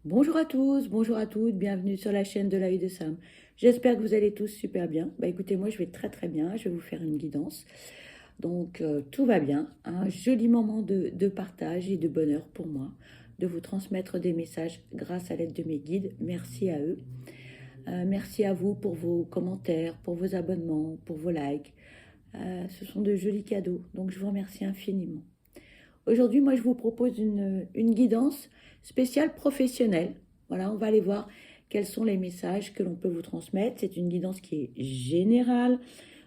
Bonjour à tous, bonjour à toutes, bienvenue sur la chaîne de l'œil de Sam. J'espère que vous allez tous super bien. Écoutez, moi je vais très très bien, je vais vous faire une guidance. Donc tout va bien, un joli moment de partage et de bonheur pour moi, de vous transmettre des messages grâce à l'aide de mes guides. Merci à eux. Merci à vous pour vos commentaires, pour vos abonnements, pour vos likes. Ce sont de jolis cadeaux, donc je vous remercie infiniment. Aujourd'hui, moi, je vous propose une guidance spéciale professionnelle. Voilà, on va aller voir quels sont les messages que l'on peut vous transmettre. C'est une guidance qui est générale,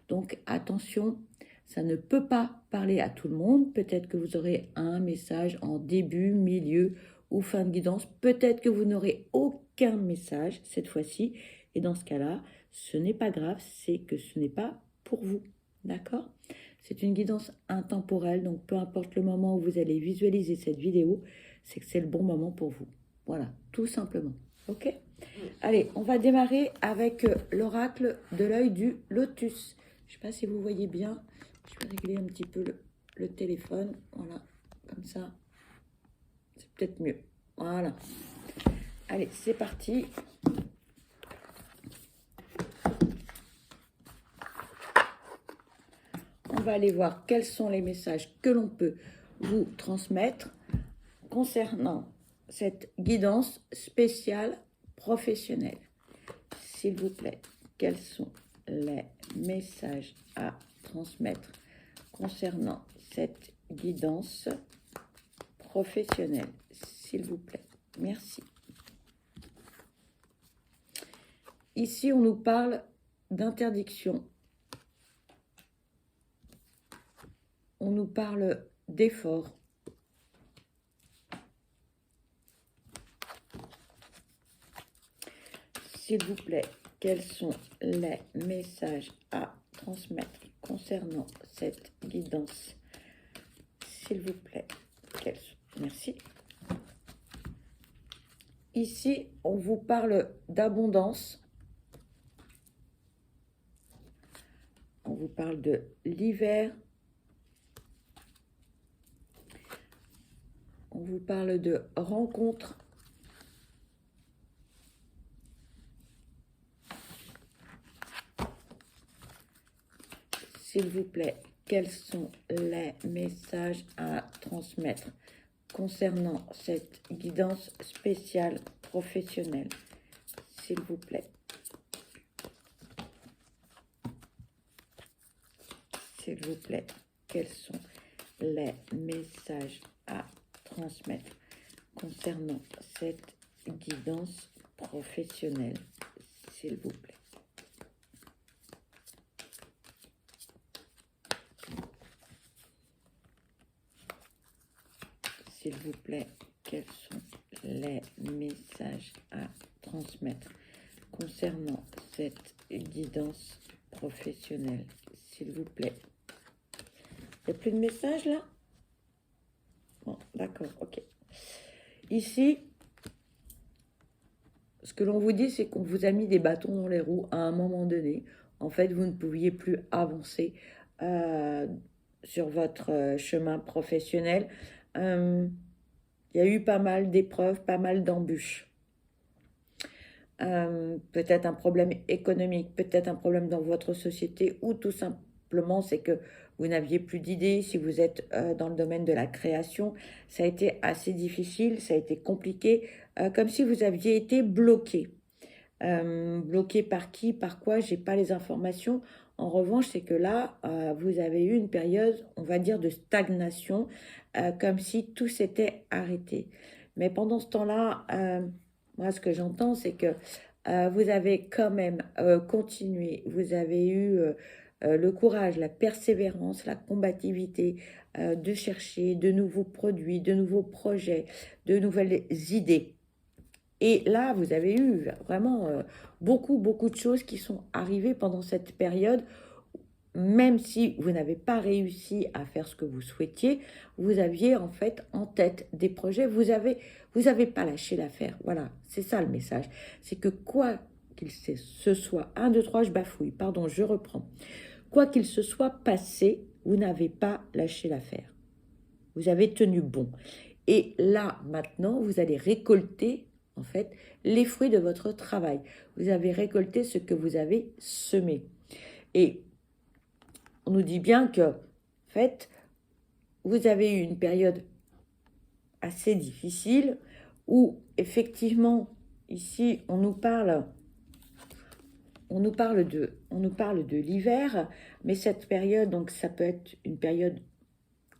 donc attention, ça ne peut pas parler à tout le monde. Peut-être que vous aurez un message en début, milieu ou fin de guidance. Peut-être que vous n'aurez aucun message cette fois-ci. Et dans ce cas-là, ce n'est pas grave, c'est que ce n'est pas pour vous. D'accord? C'est une guidance intemporelle, donc peu importe le moment où vous allez visualiser cette vidéo, c'est que c'est le bon moment pour vous. Voilà, tout simplement. Ok? Allez, on va démarrer avec l'oracle de l'œil du lotus. Je ne sais pas si vous voyez bien. Je vais régler un petit peu le téléphone. Voilà, comme ça. C'est peut-être mieux. Voilà. Allez, c'est parti. On va aller voir quels sont les messages que l'on peut vous transmettre concernant cette guidance spéciale professionnelle. S'il vous plaît, quels sont les messages à transmettre concernant cette guidance professionnelle, s'il vous plaît. Merci. Ici, on nous parle d'interdiction. On nous parle d'effort. S'il vous plaît, quels sont les messages à transmettre concernant cette guidance? S'il vous plaît, quels sont? Merci. Ici, on vous parle d'abondance. On vous parle de l'hiver. On vous parle de rencontres. S'il vous plaît, quels sont les messages à transmettre concernant cette guidance spéciale professionnelle? S'il vous plaît. S'il vous plaît, quels sont les messages à transmettre concernant cette guidance professionnelle? S'il vous plaît. S'il vous plaît, quels sont les messages à transmettre concernant cette guidance professionnelle? S'il vous plaît. Il n'y a plus de messages là? Bon, d'accord, ok. Ici, ce que l'on vous dit, c'est qu'on vous a mis des bâtons dans les roues à un moment donné. En fait, vous ne pouviez plus avancer sur votre chemin professionnel. Il y a eu pas mal d'épreuves, pas mal d'embûches. Peut-être un problème économique, peut-être un problème dans votre société, ou tout simplement c'est que vous n'aviez plus d'idées. Si vous êtes dans le domaine de la création, ça a été assez difficile, ça a été compliqué, comme si vous aviez été bloqué. Bloqué par qui, par quoi, j'ai pas les informations. En revanche, c'est que là, vous avez eu une période, on va dire, de stagnation, comme si tout s'était arrêté. Mais pendant ce temps-là, moi, ce que j'entends, c'est que vous avez quand même continué. Vous avez eu le courage, la persévérance, la combativité de chercher de nouveaux produits, de nouveaux projets, de nouvelles idées. Et là, vous avez eu vraiment beaucoup de choses qui sont arrivées pendant cette période. Même si vous n'avez pas réussi à faire ce que vous souhaitiez, vous aviez en fait en tête des projets, vous avez pas lâché l'affaire. Voilà, c'est ça le message. C'est que quoi qu'il se soit, 1, 2, 3, je bafouille, pardon, je reprends. Quoi qu'il se soit passé, vous n'avez pas lâché l'affaire. Vous avez tenu bon. Et là, maintenant, vous allez récolter en fait, les fruits de votre travail. Vous avez récolté ce que vous avez semé. Et on nous dit bien que, en fait, vous avez eu une période assez difficile où, effectivement, ici, on nous parle de l'hiver, mais cette période, donc ça peut être une période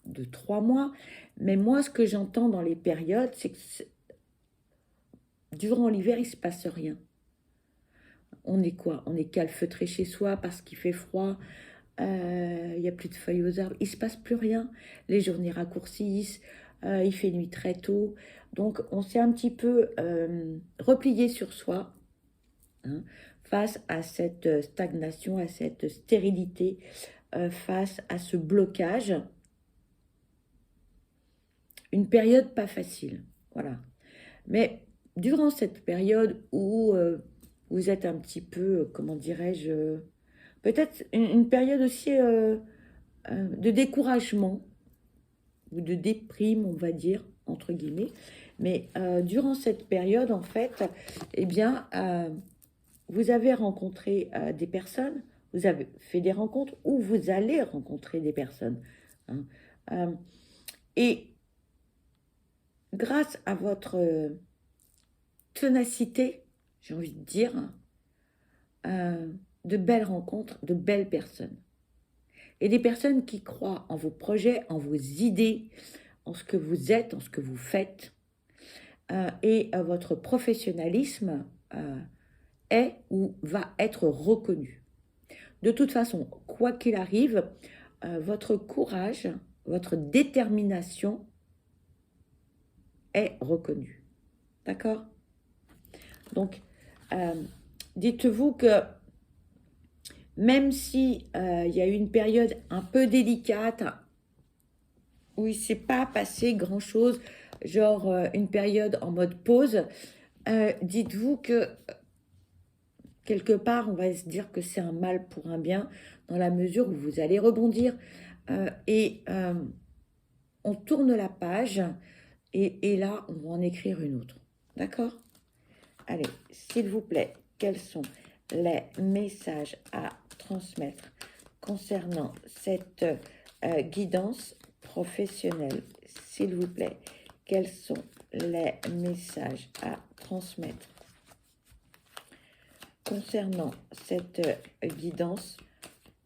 de 3 mois, mais moi, ce que j'entends dans les périodes, c'est que durant l'hiver, il ne se passe rien. On est quoi? On est calfeutré chez soi parce qu'il fait froid, il n'y a plus de feuilles aux arbres, il ne se passe plus rien, les journées raccourcissent, il fait nuit très tôt, donc on s'est un petit peu replié sur soi, hein, face à cette stagnation, à cette stérilité, face à ce blocage. Une période pas facile, voilà. Mais durant cette période où vous êtes un petit peu, comment dirais-je, peut-être une période aussi de découragement ou de déprime, on va dire, entre guillemets. Mais durant cette période, en fait, eh bien, vous avez rencontré des personnes, vous avez fait des rencontres ou vous allez rencontrer des personnes, hein. Et grâce à votre ténacité, j'ai envie de dire, de belles rencontres, de belles personnes. Et des personnes qui croient en vos projets, en vos idées, en ce que vous êtes, en ce que vous faites. Et votre professionnalisme est ou va être reconnu. De toute façon, quoi qu'il arrive, votre courage, votre détermination est reconnue. D'accord? Donc, dites-vous que même si il y a eu une période un peu délicate où il ne s'est pas passé grand-chose, genre une période en mode pause, dites-vous que quelque part, on va se dire que c'est un mal pour un bien, dans la mesure où vous allez rebondir. Et on tourne la page, et là, on va en écrire une autre. D'accord? Allez, s'il vous plaît, quels sont les messages à transmettre concernant cette guidance professionnelle? S'il vous plaît, quels sont les messages à transmettre concernant cette guidance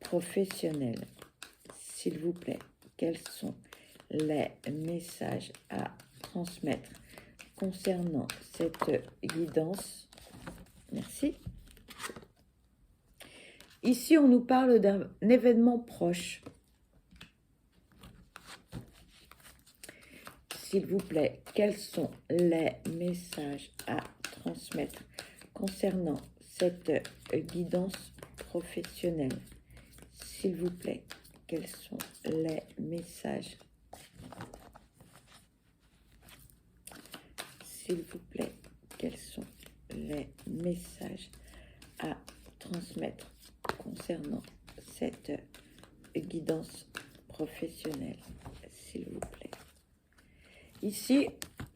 professionnelle? S'il vous plaît, quels sont les messages à transmettre concernant cette guidance? Merci. Ici, on nous parle d'un événement proche. S'il vous plaît, quels sont les messages à transmettre concernant cette guidance professionnelle? S'il vous plaît, quels sont les messages? S'il vous plaît, quels sont les messages à transmettre concernant cette guidance professionnelle? S'il vous plaît. Ici,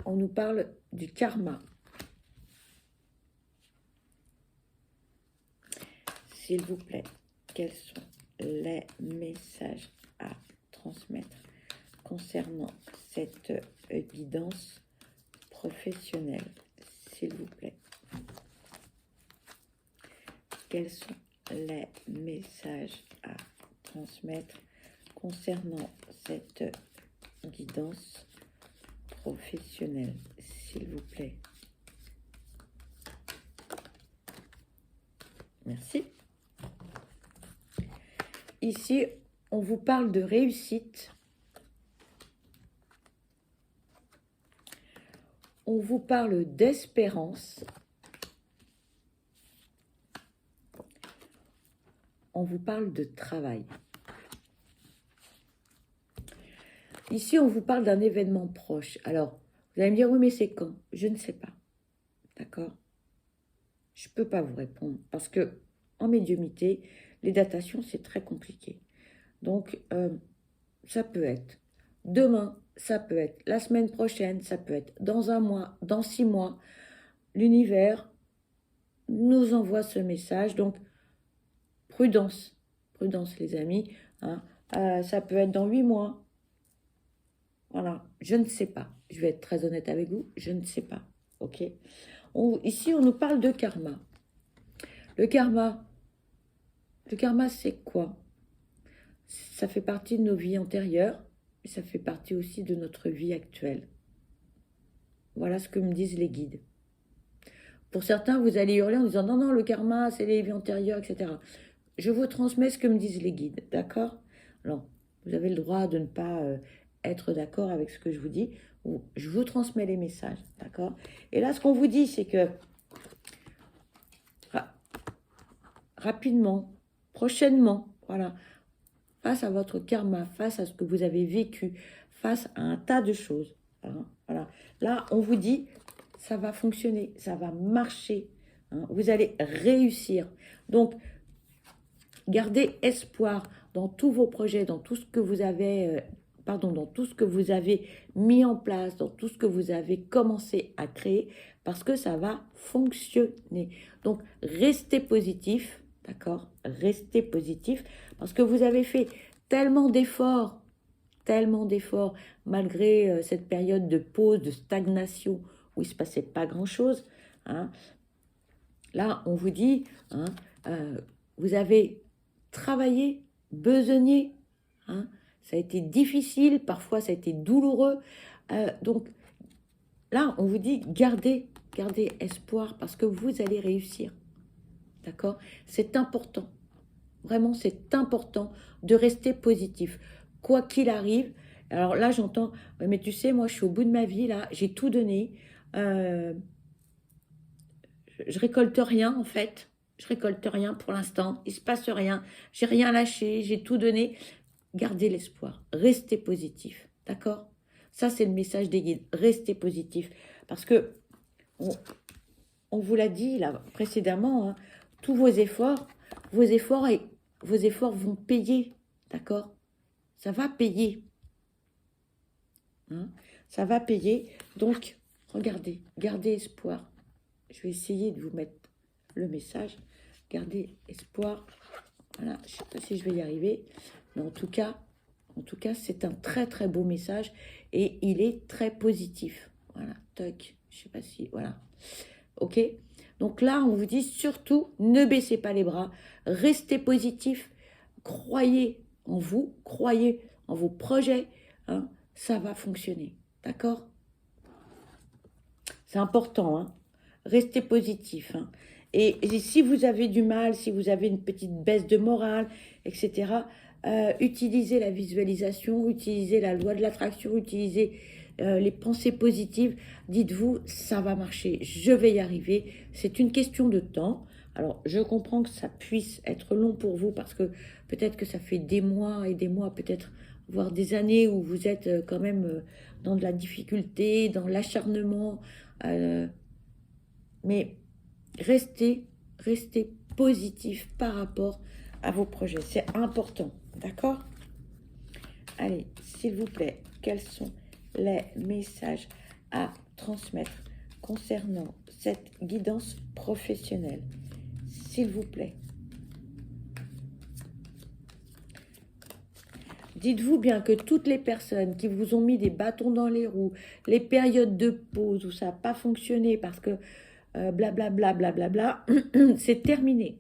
on nous parle du karma. S'il vous plaît, quels sont les messages à transmettre concernant cette guidance professionnelle? S'il vous plaît. Quels sont les messages à transmettre concernant cette guidance professionnelle? S'il vous plaît. Merci. Ici, on vous parle de réussite. On vous parle d'espérance. On vous parle de travail. Ici, on vous parle d'un événement proche. Alors, vous allez me dire, oui, mais c'est quand? Je ne sais pas. D'accord? Je ne peux pas vous répondre parce que en médiumnité, les datations, c'est très compliqué. Donc, ça peut être demain, ça peut être la semaine prochaine, ça peut être dans un mois, dans 6 mois. l'univers nous envoie ce message. Donc, prudence. Prudence, les amis. Hein. Ça peut être dans 8 mois. Voilà, je ne sais pas. Je vais être très honnête avec vous, je ne sais pas. Ok. Ici, on nous parle de karma. Le karma, c'est quoi? Ça fait partie de nos vies antérieures, mais ça fait partie aussi de notre vie actuelle. Voilà ce que me disent les guides. Pour certains, vous allez hurler en disant non, non, le karma, c'est les vies antérieures, etc. Je vous transmets ce que me disent les guides, d'accord? Alors, vous avez le droit de ne pas être d'accord avec ce que je vous dis. Je vous transmets les messages, d'accord? Et là, ce qu'on vous dit, c'est que rapidement, prochainement, voilà, face à votre karma, face à ce que vous avez vécu, face à un tas de choses, hein, voilà. Là, on vous dit, ça va fonctionner, ça va marcher, hein, vous allez réussir. Donc, gardez espoir dans tous vos projets, dans tout ce que vous avez, dans tout ce que vous avez mis en place, dans tout ce que vous avez commencé à créer, parce que ça va fonctionner. Donc, restez positif, d'accord? Restez positif, parce que vous avez fait tellement d'efforts, malgré cette période de pause, de stagnation, où il ne se passait pas grand-chose. Hein. Là, on vous dit, hein, vous avez travaillé, besogné, hein, ça a été difficile, parfois ça a été douloureux. Donc là, on vous dit, gardez espoir parce que vous allez réussir. D'accord? C'est important. Vraiment, c'est important de rester positif. Quoi qu'il arrive, alors là, j'entends, mais tu sais, moi, je suis au bout de ma vie, là, j'ai tout donné. Je récolte rien, en fait. Je récolte rien pour l'instant. Il ne se passe rien. J'ai rien lâché, j'ai tout donné. Gardez l'espoir. Restez positif. D'accord? Ça, c'est le message des guides. Restez positif. Parce que, on vous l'a dit là précédemment, hein, tous vos efforts vont payer. D'accord? Ça va payer. Hein, ça va payer. Donc, regardez, gardez espoir. Je vais essayer de vous mettre le message. Gardez espoir. Voilà, je ne sais pas si je vais y arriver. Mais en tout cas, c'est un très très beau message et il est très positif. Voilà, toc, je ne sais pas si, voilà. Ok? Donc là, on vous dit surtout, ne baissez pas les bras, restez positif, croyez en vous, croyez en vos projets, hein, ça va fonctionner. D'accord? C'est important, hein? Restez positif. Hein. Et si vous avez du mal, si vous avez une petite baisse de morale, etc., utilisez la visualisation, utilisez la loi de l'attraction, utilisez les pensées positives. Dites-vous, ça va marcher, je vais y arriver. C'est une question de temps. Alors, je comprends que ça puisse être long pour vous parce que peut-être que ça fait des mois et des mois, peut-être voire des années où vous êtes quand même dans de la difficulté, dans l'acharnement. Mais restez positif par rapport à vos projets. C'est important, d'accord? Allez, s'il vous plaît, quels sont les messages à transmettre concernant cette guidance professionnelle? S'il vous plaît. Dites-vous bien que toutes les personnes qui vous ont mis des bâtons dans les roues, les périodes de pause où ça n'a pas fonctionné parce que blablabla, blablabla, c'est terminé.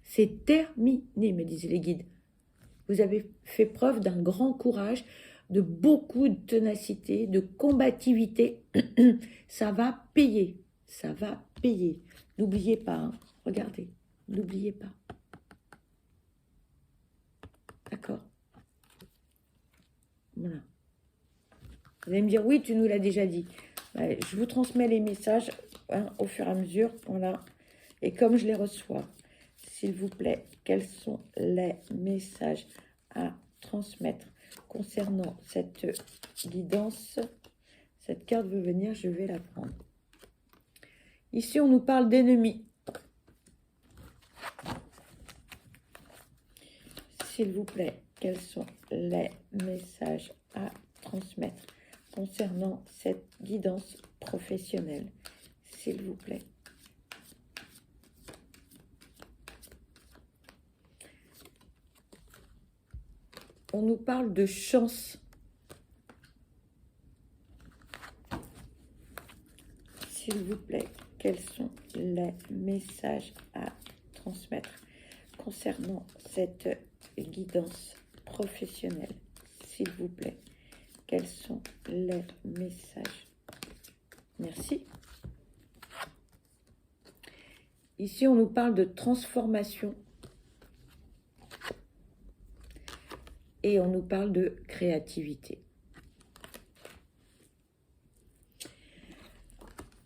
C'est terminé, me disent les guides. Vous avez fait preuve d'un grand courage, de beaucoup de ténacité, de combativité. Ça va payer. Ça va payer. N'oubliez pas, hein. Regardez, n'oubliez pas. D'accord? Voilà. Vous allez me dire, oui, tu nous l'as déjà dit. Ouais, je vous transmets les messages hein, au fur et à mesure. Voilà. Et comme je les reçois, s'il vous plaît, quels sont les messages à transmettre concernant cette guidance? Cette carte veut venir, je vais la prendre. Ici, on nous parle d'ennemis. S'il vous plaît, quels sont les messages à transmettre concernant cette guidance professionnelle? s'il vous plaît. On nous parle de chance. S'il vous plaît, quels sont les messages à transmettre concernant cette guidance professionnelle? S'il vous plaît, quels sont les messages? Merci. Ici, on nous parle de transformation. Et on nous parle de créativité.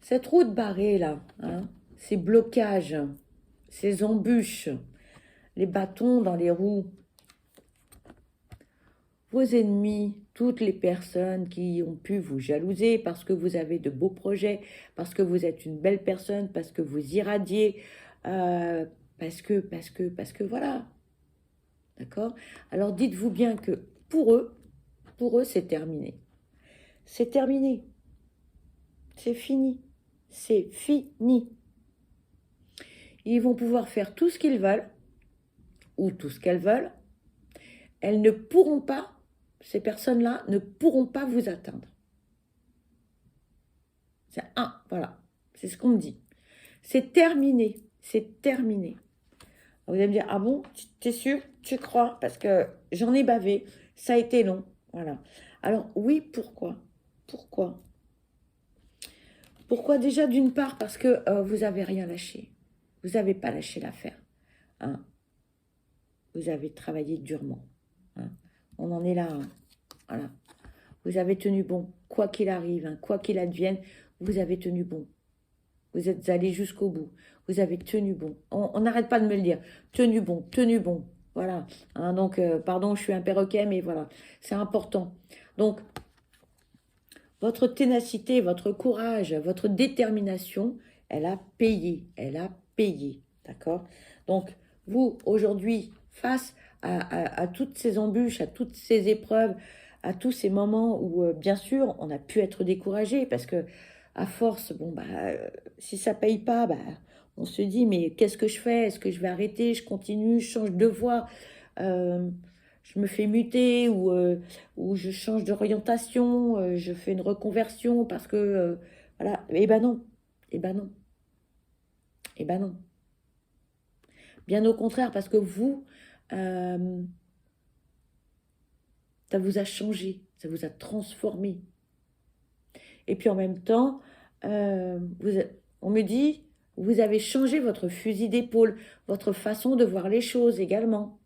Cette route barrée là, hein, ces blocages, ces embûches, les bâtons dans les roues, vos ennemis, toutes les personnes qui ont pu vous jalouser parce que vous avez de beaux projets, parce que vous êtes une belle personne, parce que vous irradiez, parce que voilà, d'accord? Alors dites-vous bien que pour eux, c'est terminé. C'est terminé. C'est fini. C'est fini. Ils vont pouvoir faire tout ce qu'ils veulent, ou tout ce qu'elles veulent. Elles ne pourront pas, ces personnes-là, ne pourront pas vous atteindre. C'est voilà. C'est ce qu'on me dit. C'est terminé. C'est terminé. Vous allez me dire, ah bon, tu es sûr? Tu crois? Parce que j'en ai bavé. Ça a été long. Voilà. Alors, oui, pourquoi? Pourquoi? Pourquoi? Déjà, d'une part, parce que vous n'avez rien lâché. Vous n'avez pas lâché l'affaire. Hein. Vous avez travaillé durement. Hein. On en est là. Hein. Voilà. Vous avez tenu bon. Quoi qu'il arrive, hein, quoi qu'il advienne, vous avez tenu bon. Vous êtes allé jusqu'au bout. Vous avez tenu bon. On n'arrête pas de me le dire. Tenu bon, tenu bon. Voilà. Hein, donc, pardon, je suis un perroquet, mais voilà. C'est important. Donc, votre ténacité, votre courage, votre détermination, elle a payé. Elle a payé. D'accord? Donc, vous, aujourd'hui, face à toutes ces embûches, à toutes ces épreuves, à tous ces moments où, bien sûr, on a pu être découragé parce que, à force, bon, bah, si ça paye pas, bah, on se dit, mais qu'est-ce que je fais? Est-ce que je vais arrêter? Je continue, je change de voie, je me fais muter ou je change d'orientation, je fais une reconversion parce que, voilà. Eh ben non, eh ben non, eh ben non. Bien au contraire, parce que vous, ça vous a changé, ça vous a transformé. Et puis en même temps, on me dit, vous avez changé votre fusil d'épaule, votre façon de voir les choses également.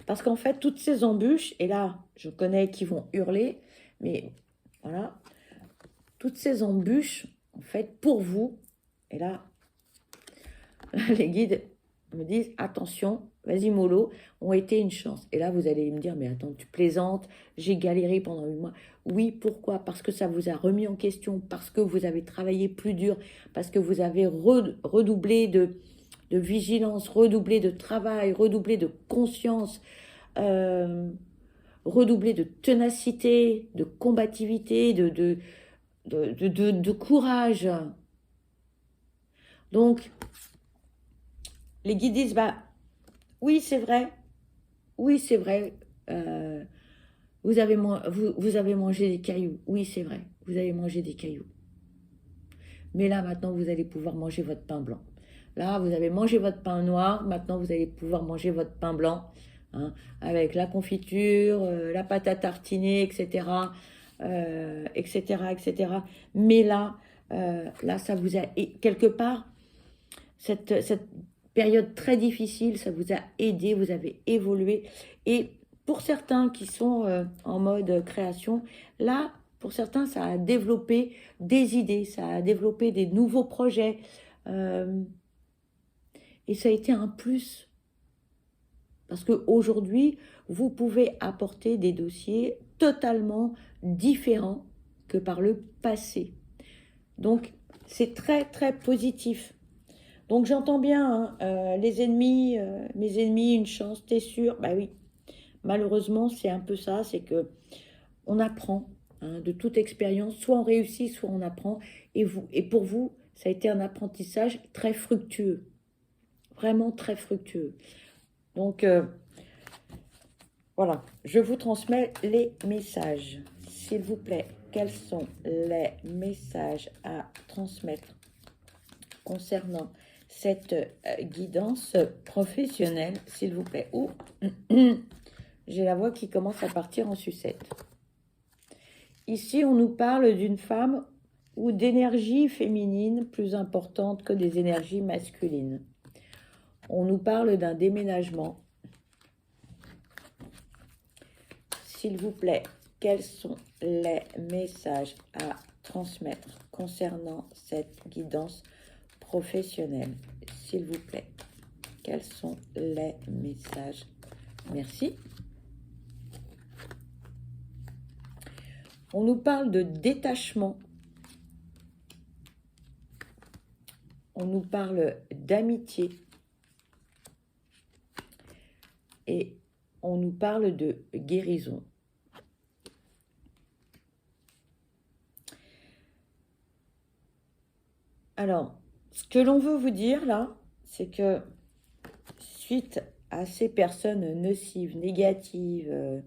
Parce qu'en fait, toutes ces embûches, et là, je connais qui vont hurler, mais voilà, toutes ces embûches, en fait, pour vous, et là, les guides me disent, attention, vas-y mollo, ont été une chance. Et là, vous allez me dire, mais attends, tu plaisantes, j'ai galéré pendant 8 mois. Oui, pourquoi? Parce que ça vous a remis en question, parce que vous avez travaillé plus dur, parce que vous avez redoublé de vigilance, redoublé de travail, redoublé de conscience, redoublé de ténacité, de combativité, de courage. Donc, les guides disent, bah, oui, c'est vrai. Oui, c'est vrai. Vous avez mangé des cailloux. Oui, c'est vrai. Vous avez mangé des cailloux. Mais là, maintenant, vous allez pouvoir manger votre pain blanc. Là, vous avez mangé votre pain noir. Maintenant, vous allez pouvoir manger votre pain blanc. Hein, avec la confiture, la pâte à tartiner, etc. etc. Mais là, ça vous a... quelque part, cette période très difficile, ça vous a aidé, vous avez évolué. Et pour certains qui sont en mode création, là, pour certains, ça a développé des idées, ça a développé des nouveaux projets. Et ça a été un plus. Parce qu'aujourd'hui, vous pouvez apporter des dossiers totalement différents que par le passé. Donc, c'est très, très positif. Donc j'entends bien, hein, les ennemis, mes ennemis, une chance, t'es sûr? Bah oui, malheureusement c'est un peu ça, c'est que on apprend, hein, de toute expérience. Soit on réussit, soit on apprend. Et pour vous, ça a été un apprentissage très fructueux. Vraiment très fructueux. Donc, voilà, je vous transmets les messages. S'il vous plaît, quels sont les messages à transmettre concernant cette guidance professionnelle, s'il vous plaît? Ouh, j'ai la voix qui commence à partir en sucette. Ici, on nous parle d'une femme ou d'énergie féminine plus importante que des énergies masculines. On nous parle d'un déménagement. S'il vous plaît, quels sont les messages à transmettre concernant cette guidance professionnelle? S'il vous plaît, quels sont les messages? Merci. On nous parle de détachement. On nous parle d'amitié. Et on nous parle de guérison. Alors, ce que l'on veut vous dire là, c'est que suite à ces personnes nocives, négatives,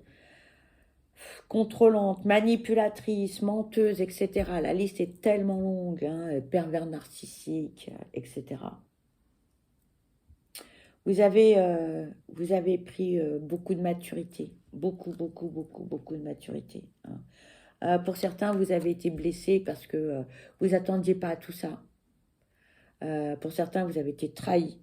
contrôlantes, manipulatrices, menteuses, etc., la liste est tellement longue, hein, pervers narcissiques, etc. Vous avez pris beaucoup de maturité, beaucoup de maturité, hein. Pour certains, vous avez été blessés parce que vous attendiez pas à tout ça. Pour certains, vous avez été trahis.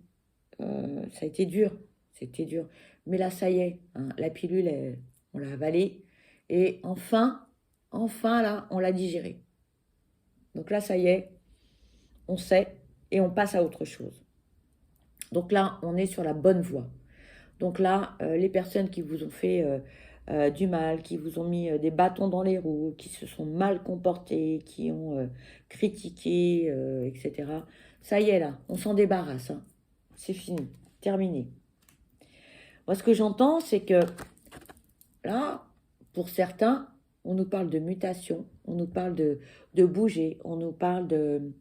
Ça a été dur, c'était dur. Mais là, ça y est, hein, la pilule, on l'a avalée. Et enfin, là, on l'a digérée. Donc là, ça y est, on sait et on passe à autre chose. Donc là, on est sur la bonne voie. Donc là, les personnes qui vous ont fait du mal, qui vous ont mis des bâtons dans les roues, qui se sont mal comportés, qui ont critiqué, etc. Ça y est là, on s'en débarrasse, hein. C'est fini, terminé. Moi, ce que j'entends, c'est que là, pour certains, on nous parle de mutation, on nous parle de bouger, on nous parle de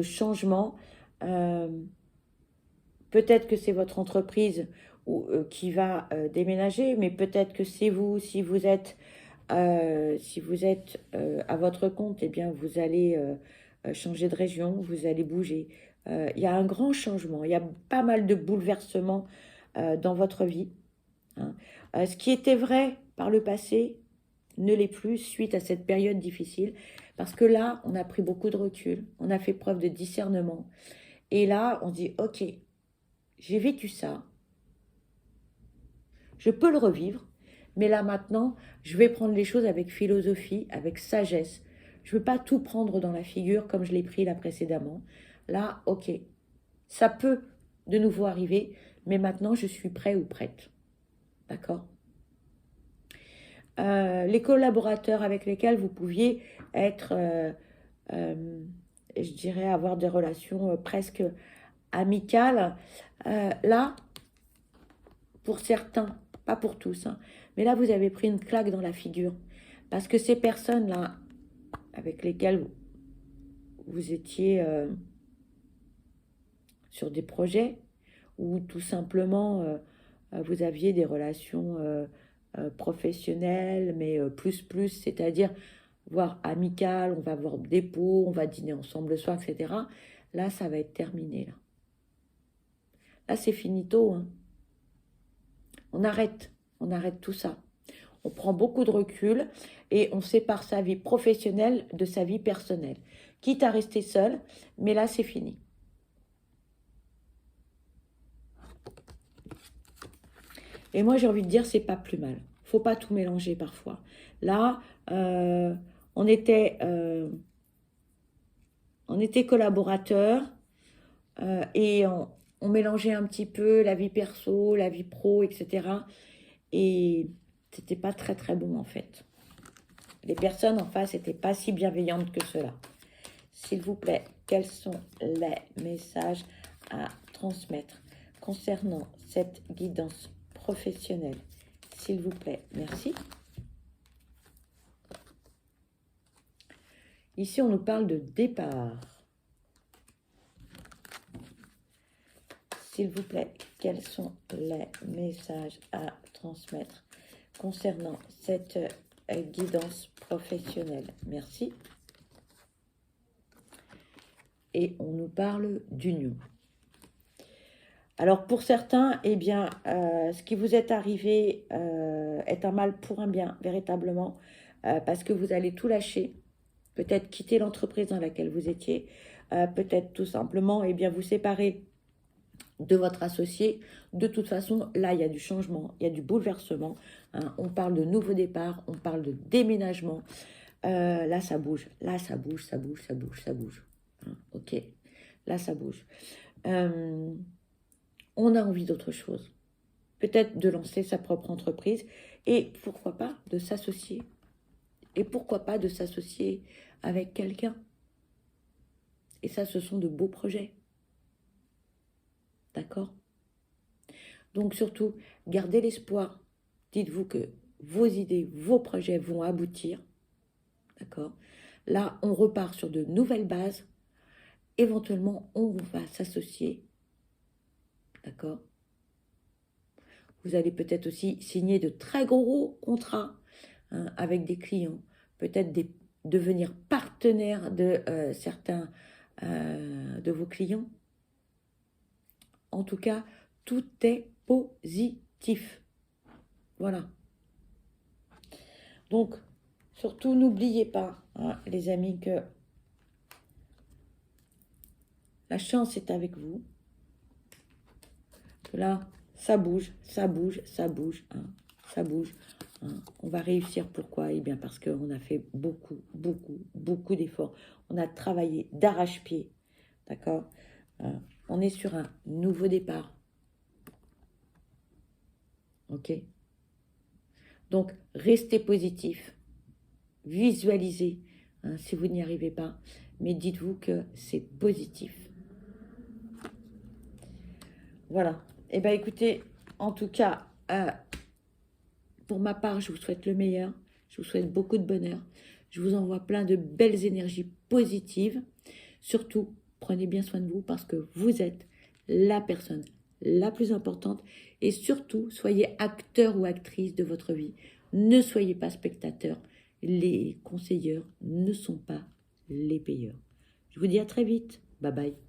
changement. Peut-être que c'est votre entreprise qui va déménager, mais peut-être que c'est vous, si vous êtes à votre compte, eh bien, vous allez changer de région, vous allez bouger. Il y a un grand changement, il y a pas mal de bouleversements dans votre vie, hein. Ce qui était vrai par le passé ne l'est plus suite à cette période difficile, parce que là, on a pris beaucoup de recul, on a fait preuve de discernement. Et là, on dit, ok, j'ai vécu ça, je peux le revivre, mais là maintenant, je vais prendre les choses avec philosophie, avec sagesse. Je ne veux pas tout prendre dans la figure comme je l'ai pris là précédemment. Là, ok, ça peut de nouveau arriver, mais maintenant je suis prêt ou prête. D'accord? Les collaborateurs avec lesquels vous pouviez être, je dirais, avoir des relations presque amicales, là, pour certains, pas pour tous, hein, mais là, vous avez pris une claque dans la figure. Parce que ces personnes-là, avec lesquelles vous étiez sur des projets, ou tout simplement, vous aviez des relations professionnelles, mais plus, c'est-à-dire, voire amicales, on va voir des pots, on va dîner ensemble le soir, etc. Là, ça va être terminé, là. Là, c'est finito, hein. On arrête tout ça. On prend beaucoup de recul et on sépare sa vie professionnelle de sa vie personnelle. Quitte à rester seul, mais là, c'est fini. Et moi, j'ai envie de dire, c'est pas plus mal. Faut pas tout mélanger parfois. Là, on était collaborateurs et on mélangeait un petit peu la vie perso, la vie pro, etc. Et c'était pas très très bon en fait. Les personnes en face n'étaient pas si bienveillantes que cela. S'il vous plaît, quels sont les messages à transmettre concernant cette guidance professionnelle? S'il vous plaît, merci. Ici, on nous parle de départ. S'il vous plaît, quels sont les messages à transmettre concernant cette guidance professionnelle? Merci. Et on nous parle d'union. Alors pour certains, eh bien, ce qui vous est arrivé est un mal pour un bien, véritablement, parce que vous allez tout lâcher, peut-être quitter l'entreprise dans laquelle vous étiez, peut-être tout simplement, eh bien, vous séparer de votre associé. De toute façon, là, il y a du changement, il y a du bouleversement, hein. On parle de nouveau départ, on parle de déménagement. Là, ça bouge, là, ça bouge, ça bouge, ça bouge, ça bouge. Hein, ok, là, ça bouge. On a envie d'autre chose. Peut-être de lancer sa propre entreprise et pourquoi pas de s'associer. Et pourquoi pas de s'associer avec quelqu'un. Et ça, ce sont de beaux projets. D'accord? Donc surtout, gardez l'espoir. Dites-vous que vos idées, vos projets vont aboutir. D'accord? Là, on repart sur de nouvelles bases. Éventuellement, on va s'associer. D'accord? Vous allez peut-être aussi signer de très gros contrats, hein, avec des clients. Peut-être devenir partenaire de certains de vos clients. En tout cas, tout est positif. Voilà. Donc, surtout, n'oubliez pas, hein, les amis, que la chance est avec vous. Que là, ça bouge, ça bouge, ça bouge, hein, ça bouge. Hein. On va réussir. Pourquoi? Eh bien, parce qu'on a fait beaucoup, beaucoup, beaucoup d'efforts. On a travaillé d'arrache-pied. D'accord? On est sur un nouveau départ. Ok? Donc, restez positif. Visualisez, hein, si vous n'y arrivez pas. Mais dites-vous que c'est positif. Voilà. Eh bien, écoutez, en tout cas, pour ma part, je vous souhaite le meilleur. Je vous souhaite beaucoup de bonheur. Je vous envoie plein de belles énergies positives. Surtout, prenez bien soin de vous parce que vous êtes la personne la plus importante. Et surtout, soyez acteur ou actrice de votre vie. Ne soyez pas spectateur. Les conseilleurs ne sont pas les payeurs. Je vous dis à très vite. Bye bye.